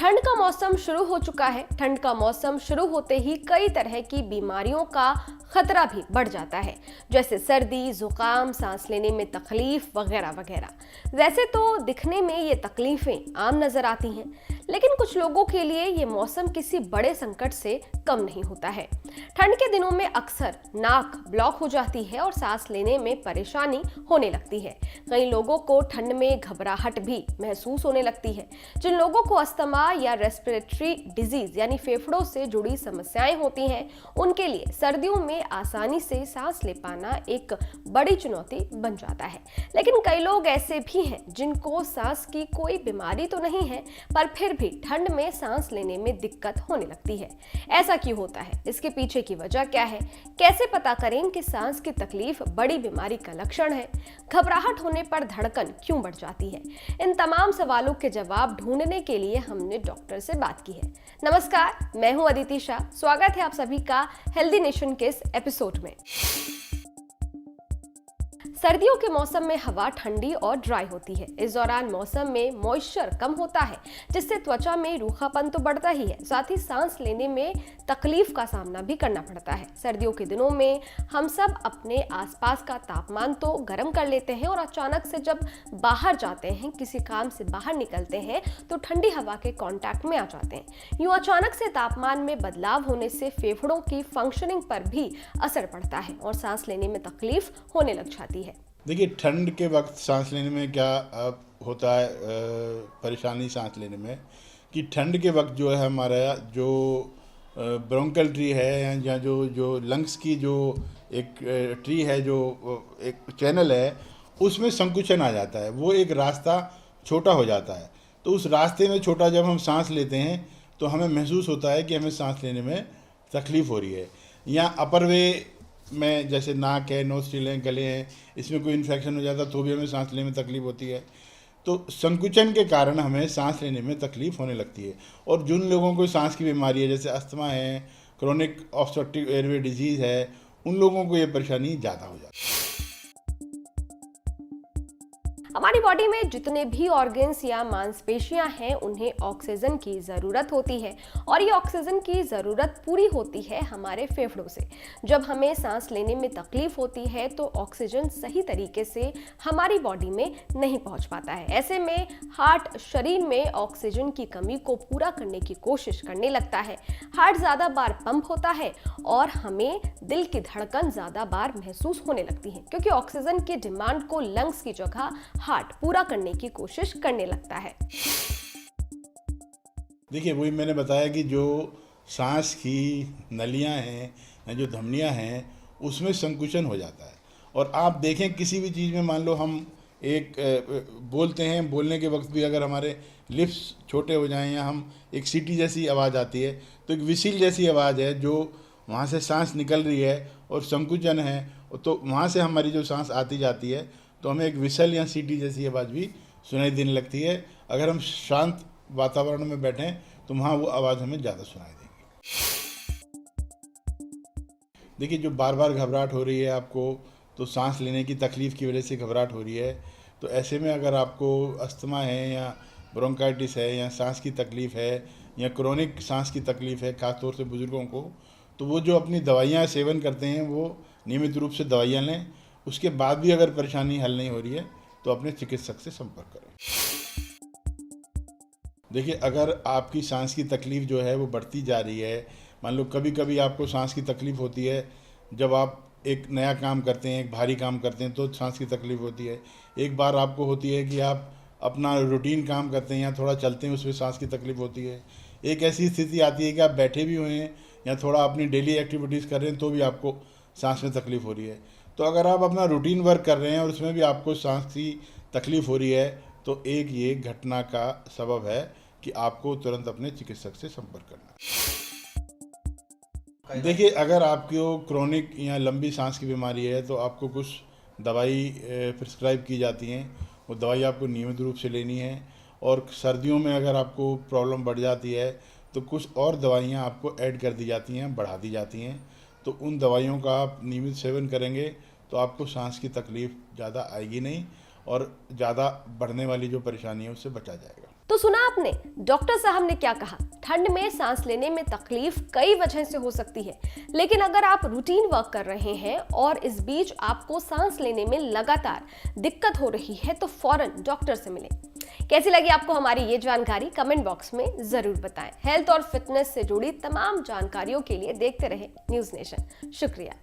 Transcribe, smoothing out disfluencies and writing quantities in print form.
ठंड का मौसम शुरू हो चुका है। ठंड का मौसम शुरू होते ही कई तरह की बीमारियों का खतरा भी बढ़ जाता है, जैसे सर्दी, जुकाम, सांस लेने में तकलीफ वगैरह वगैरह। वैसे तो दिखने में ये तकलीफें आम नजर आती हैं, लेकिन कुछ लोगों के लिए ये मौसम किसी बड़े संकट से कम नहीं होता है। ठंड के दिनों में अक्सर नाक ब्लॉक हो जाती है और सांस लेने में परेशानी होने लगती है। कई लोगों को ठंड में घबराहट भी महसूस होने लगती है। जिन लोगों को अस्थमा या रेस्पिरेटरी डिजीज यानी फेफड़ों से जुड़ी समस्याएं होती हैं, उनके लिए सर्दियों में आसानी से सांस ले पाना एक बड़ी चुनौती बन जाता है। लेकिन कई लोग ऐसे भी हैं जिनको सांस की कोई बीमारी तो नहीं है, पर फिर भी ठंड में सांस लेने में दिक्कत होने लगती है। ऐसा क्यों होता है? इसके पीछे की वजह क्या है? कैसे पता करें कि सांस की तकलीफ बड़ी बीमारी का लक्षण है? घबराहट होने पर धड़कन क्यों बढ़ जाती है? इन तमाम सवालों के जवाब ढूंढने के लिए हमने डॉक्टर से बात की है। नमस्कार, मैं हूं अदिति शाह। स्वागत है आप सभी का हेल्दी नेशन के इस एपिसोड में। सर्दियों के मौसम में हवा ठंडी और ड्राई होती है। इस दौरान मौसम में मॉइस्चर कम होता है, जिससे त्वचा में रूखापन तो बढ़ता ही है, साथ ही सांस लेने में तकलीफ का सामना भी करना पड़ता है। सर्दियों के दिनों में हम सब अपने आसपास का तापमान तो गर्म कर लेते हैं और अचानक से जब बाहर जाते हैं, किसी काम से बाहर निकलते हैं, तो ठंडी हवा के कांटेक्ट में आ जाते हैं। यूं अचानक से तापमान में बदलाव होने से फेफड़ों की फंक्शनिंग पर भी असर पड़ता है और सांस लेने में तकलीफ होने लग जाती है। देखिए, ठंड के वक्त सांस लेने में क्या होता है, परेशानी सांस लेने में कि ठंड के वक्त जो है हमारा जो ब्रोंकल ट्री है या जो लंग्स की जो एक ट्री है, जो एक चैनल है, उसमें संकुचन आ जाता है। वो एक रास्ता छोटा हो जाता है। तो उस रास्ते में छोटा जब हम सांस लेते हैं तो हमें महसूस होता है कि हमें सांस लेने में तकलीफ़ हो रही है। या अपर वे में जैसे नाक है, नोस्ट्रिल है, गले हैं, इसमें कोई इन्फेक्शन हो जाता है तो भी हमें सांस लेने में तकलीफ होती है। तो संकुचन के कारण हमें सांस लेने में तकलीफ होने लगती है। और जिन लोगों को सांस की बीमारी है, जैसे अस्थमा है, क्रोनिक ऑब्स्ट्रक्टिव एयरवे डिजीज़ है, उन लोगों को ये परेशानी ज़्यादा हो जाती है। हमारी बॉडी में जितने भी ऑर्गन्स या मांसपेशियां हैं, उन्हें ऑक्सीजन की ज़रूरत होती है और ये ऑक्सीजन की ज़रूरत पूरी होती है हमारे फेफड़ों से। जब हमें सांस लेने में तकलीफ होती है तो ऑक्सीजन सही तरीके से हमारी बॉडी में नहीं पहुंच पाता है। ऐसे में हार्ट शरीर में ऑक्सीजन की कमी को पूरा करने की कोशिश करने लगता है। हार्ट ज़्यादा बार पंप होता है और हमें दिल की धड़कन ज़्यादा बार महसूस होने लगती है, क्योंकि ऑक्सीजन की डिमांड को लंग्स की जगह हार्ट पूरा करने की कोशिश करने लगता है। देखिए, वही मैंने बताया कि जो सांस की नलियां हैं या जो धमनियां हैं, उसमें संकुचन हो जाता है। और आप देखें, किसी भी चीज़ में मान लो हम एक बोलते हैं, बोलने के वक्त भी अगर हमारे लिप्स छोटे हो जाएं या हम एक सीटी जैसी आवाज़ आती है, तो एक विसिल जैसी आवाज़ है, जो वहाँ से सांस निकल रही है और संकुचन है, तो वहाँ से हमारी जो सांस आती जाती है, तो हमें एक विसल या सीटी जैसी आवाज़ भी सुनाई देने लगती है। अगर हम शांत वातावरण में बैठें तो वहाँ वो आवाज़ हमें ज़्यादा सुनाई देगी। देखिए, जो बार बार घबराहट हो रही है आपको, तो सांस लेने की तकलीफ़ की वजह से घबराहट हो रही है, तो ऐसे में अगर आपको अस्थमा है या ब्रोंकाइटिस है या सांस की तकलीफ़ है या क्रोनिक सांस की तकलीफ़ है, ख़ासतौर से बुज़ुर्गों को, तो वो जो अपनी दवाइयाँ सेवन करते हैं वो नियमित रूप से दवाइयाँ लें। उसके बाद भी अगर परेशानी हल नहीं हो रही है तो अपने चिकित्सक से संपर्क करें। देखिए, अगर आपकी सांस की तकलीफ़ जो है वो बढ़ती जा रही है, मान लो कभी कभी आपको सांस की तकलीफ़ होती है जब आप एक नया काम करते हैं, एक भारी काम करते हैं, तो सांस की तकलीफ़ होती है। एक बार आपको होती है कि आप अपना रूटीन काम करते हैं या थोड़ा चलते हैं, उसमें सांस की तकलीफ़ होती है। एक ऐसी स्थिति आती है कि आप बैठे भी हुए हैं या थोड़ा अपनी डेली एक्टिविटीज़ कर रहे हैं तो भी आपको सांस में तकलीफ़ हो रही है। तो अगर आप अपना रूटीन वर्क कर रहे हैं और उसमें भी आपको सांस की तकलीफ़ हो रही है, तो एक ये घटना का सबब है कि आपको तुरंत अपने चिकित्सक से संपर्क करना है। देखिए, अगर आपको क्रोनिक या लंबी सांस की बीमारी है तो आपको कुछ दवाई प्रिस्क्राइब की जाती हैं। वो दवाई आपको नियमित रूप से लेनी है। और सर्दियों में अगर आपको प्रॉब्लम बढ़ जाती है तो कुछ और दवाइयाँ आपको ऐड कर दी जाती हैं, बढ़ा दी जाती हैं। तो उन दवाइयों का आप नियमित सेवन करेंगे तो आपको सांस की तकलीफ़ ज़्यादा आएगी नहीं और ज़्यादा बढ़ने वाली जो परेशानी है उससे बचा जाएगा। तो सुना आपने डॉक्टर साहब ने क्या कहा। ठंड में सांस लेने में तकलीफ कई वजह से हो सकती है, लेकिन अगर आप रूटीन वर्क कर रहे हैं और इस बीच आपको सांस लेने में लगातार दिक्कत हो रही है तो फौरन डॉक्टर से मिलें। कैसी लगी आपको हमारी ये जानकारी, कमेंट बॉक्स में जरूर बताएं। हेल्थ और फिटनेस से जुड़ी तमाम जानकारियों के लिए देखते रहें न्यूज़ नेशन। शुक्रिया।